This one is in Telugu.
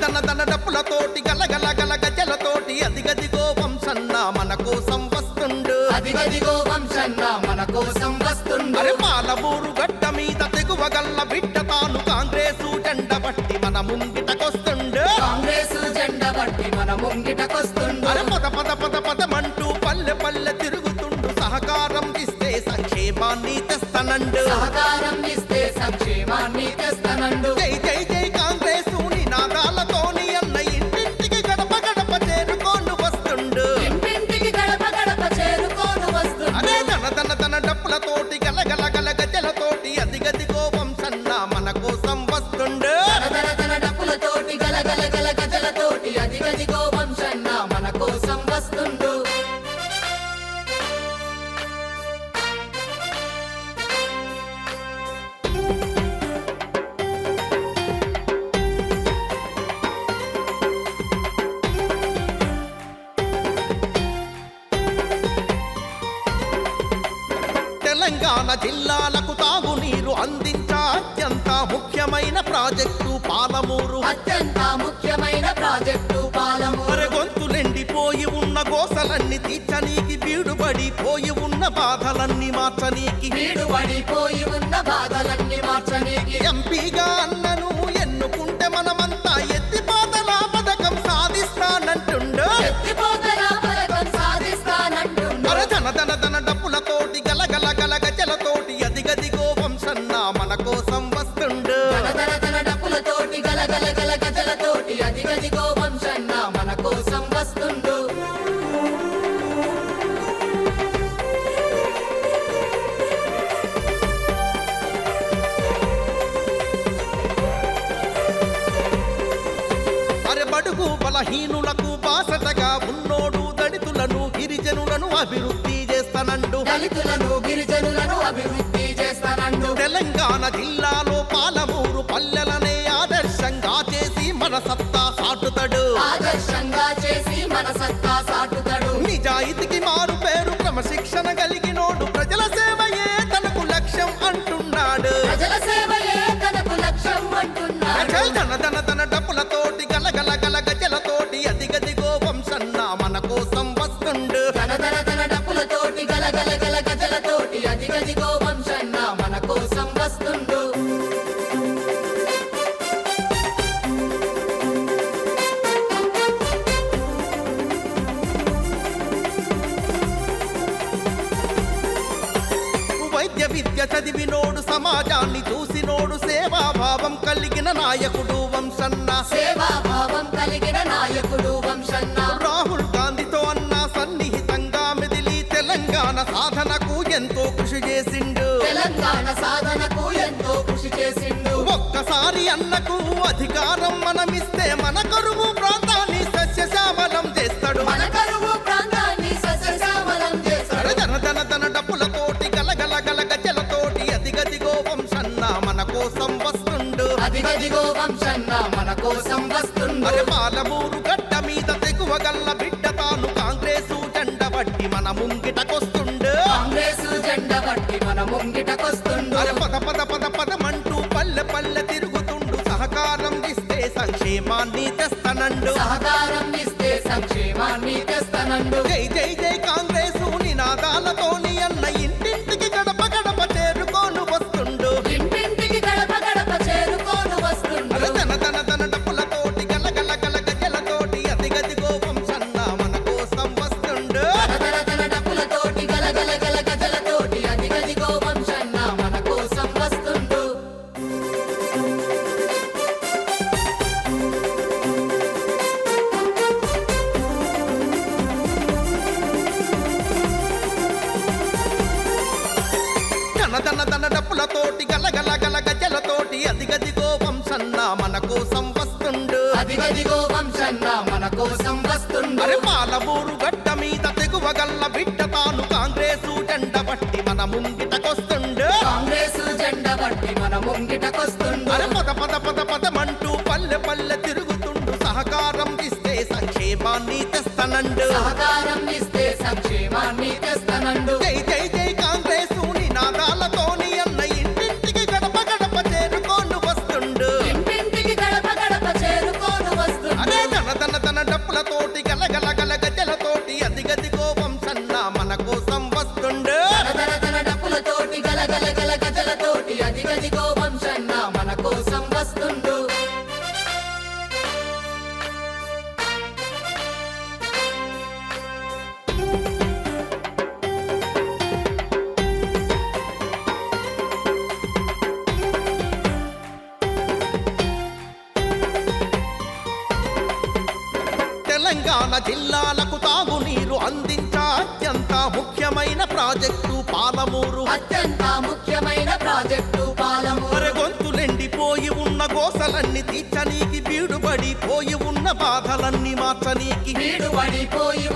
దన డప్పులతోటి గలగల గల గజలతోటి అదిగదిగో వంశన్న మన కోసం వస్తుండు, అదిగదిగో వంశన్న మన కోసం వస్తుండు. అరే పాలమూరు గడ్డ మీద తెగువ గల్ల బిడ్డ తాను కాంగ్రెసు జెండ బట్టి మన ముంగిటకొస్తుండు, కాంగ్రెసు జెండ బట్టి మన ముంగిటకొస్తుండు. అరే పద పద పద పదమంటూ పల్లె పల్లె తిరుగుతుండు, సహకారం ఇస్తే సంక్షేమాన్ని తెస్తనండు, సహకారం ఇస్తే సంక్షేమాన్ని తెస్తనండు. జై జై జై కాంగ్రెసు నినాదాలతోని అన్న ఇంటింటికి గడప గడప చేరుకోను వస్తుండు, ఇంటింటికి గడప గడప చేరుకోను వస్తుండు. అదే దన డప్పులతోటి గలగల గల గజలతోటి అదిగదిగో వంశన్న మన కోసం వస్తుండు. దన డప్పులతోటి గలగల గల గజలతోటి అదిగదిగో వంశన్న మన కోసం వస్తుండు. తెలంగాణ జిల్లాలకు తాగునీరు అందించా అత్యంత ముఖ్యమైన ప్రాజెక్టు పాలమూరు, అత్యంత ముఖ్యమైన ప్రాజెక్టు పాలమూరు. మరి గొంతులెండిపోయి ఉన్న గోసలన్నీ తీర్చనీకి, బీడుబడిపోయి ఉన్న బాధలన్నీ మార్చనీకి, వీడుబడిపోయి ఉన్న బాధలన్నీ మార్చనీకి, ఎంపీగా అన్నను ఎన్నుకుంటే మనమంతా ఎత్తిపోతల పథకం సాధిస్తానంటుండు, ఎత్తిపోతల పథకం సాధిస్తానంటుండు. మరి దన డప్పులతోటి గలగల గల గజలతోటి అదిగదిగో వంశన్న మన కోసం వస్తుండు. దన డప్పులతోటి గలగల గల గజలతోటి అదిగదిగో వంశన్న మన కోసం వస్తుండు. అరే బడుగు బలహీనులకు బాసటగా ఉన్నోడు, దళితులను గిరిజనులను అభివృద్ధి చేస్తానండు, దళితులను గిరిజనులను అభివృద్ధి చేస్తానండు. తెలంగాణ జిల్లాలో పాలమూరు పల్లెలనే ఆదర్శంగా చేసి మన సత్తా సాటుతాడు, ఆదర్శంగా చేసి మన సత్తా సాటుతాడు. నిజాయితీకి మారు పేరు క్రమశిక్షణ కలిగినోడు, ప్రజల సేవయే తనకు లక్ష్యం అంటున్నాడు, ప్రజల సేవయే తనకు లక్ష్యం అంటున్నాడు. దన డప్పులతోటి గలగల గల గజలతోటి అదిగదిగో వంశన్న మన కోసం వస్తుండు, దన డప్పులతోటి గలగల గల గజలతోటి అదిగదిగో వంశన్న మన కోసం వస్తుండు. వైద్య విద్య చదివినోడు, సమాజాన్ని చూసినోడు, సేవాభావం కలిగిన నాయకుడు వంశన్న, సేవాభావం కలిగిన నాయకుడు వంశన్న. రాహుల్ గాంధీతో అన్న సన్నిహితంగా మెదిలి తెలంగాణ సాధనకు ఎంతో కృషి చేసిండు, తెలంగాణ సాధనకు ఎంతో కృషి చేసిండు. ఒక్కసారి అన్నకు అధికారం మనమిస్తే మన కరువు ప్రాంతాన్ని సస్యశ్యామలం చేస్తాడు, మన కరువు ప్రాంతాన్ని సస్యశ్యామలం చేస్తాడు. దన డప్పులతోటి గలగల గల గజలతోటి అదిగదిగో వంశన్న మన కోసం వస్తుండు, అదిగదిగో వంశన్న మన కోసం వస్తుండు. అరే పాలమూరు గడ్డ మీద తెగువ గల్ల బిడ్డ తాను కాంగ్రెసు జెండ బట్టి మన ముంగిటకొస్తుండు, కాంగ్రెసు జెండ బట్టి మన ముంగిటకొస్తుండు. అరే పద పద పద పదమంటూ పల్లె పల్లె తిరుగుతుండు, సహకారం ఇస్తే సంక్షేమాన్ని తెస్తనండు, సహకారం ఇస్తే సంక్షేమాన్ని తెస్తనండు. జై జై జై కాంగ్రెసు నినాదాలతోని అన్న ఇంటింటికి గడప గడప చేరుకోను వస్తుండు, ఇంటింటికి గడప గడప చేరుకోను వస్తుండు. అరే దన డప్పులతోటి గలగల గల గజలతోటి అదిగదిగో వంశన్న మన కోసం వస్తుండు, దన డప్పులతోటి గలగల గల గజలతోటి అదిగదిగో వంశన్న మన కోసం వస్తుండు. దన డప్పులతోటి గలగల గల గజలతోటి అదిగదిగో వంశన్న మన కోసం వస్తుండు, అదిగదిగో వంశన్న మన కోసం వస్తుండు. అరే పాలమూరు గడ్డ మీద తెగువ గల్ల బిడ్డ తాను కాంగ్రెసు జెండ బట్టి మన ముంగిటకొస్తుండు, కాంగ్రెసు జెండ బట్టి మన ముంగిటకొస్తుండు. అరే పద పద పద పదమంటూ పల్లె పల్లె తిరుగుతుండు, సహకారం ఇస్తే సంక్షేమాన్ని తెస్తనండు, సహకారం ఇస్తే సంక్షేమాన్ని తెస్తనండు. జై జై జై కాంగ్రెసు నినాదాలతోని అన్న ఇంటింటికి గడప గడప చేరుకోను వస్తుండు, ఇంటింటికి గడప గడప చేరుకోను తెలంగాణ జిల్లాలకు తాగునీరు అందించా అత్యంత ముఖ్యమైన ప్రాజెక్టు పాలమూరు. అత్యంత ముఖ్యమైన ప్రాజెక్టు పాలమూరు. మరి గొంతులెండిపోయి ఉన్న గోసలన్నీ తీర్చనీకి, బీడుబడి పోయి ఉన్న బాధలన్నీ మార్చనీకి, బీడుబడి పోయి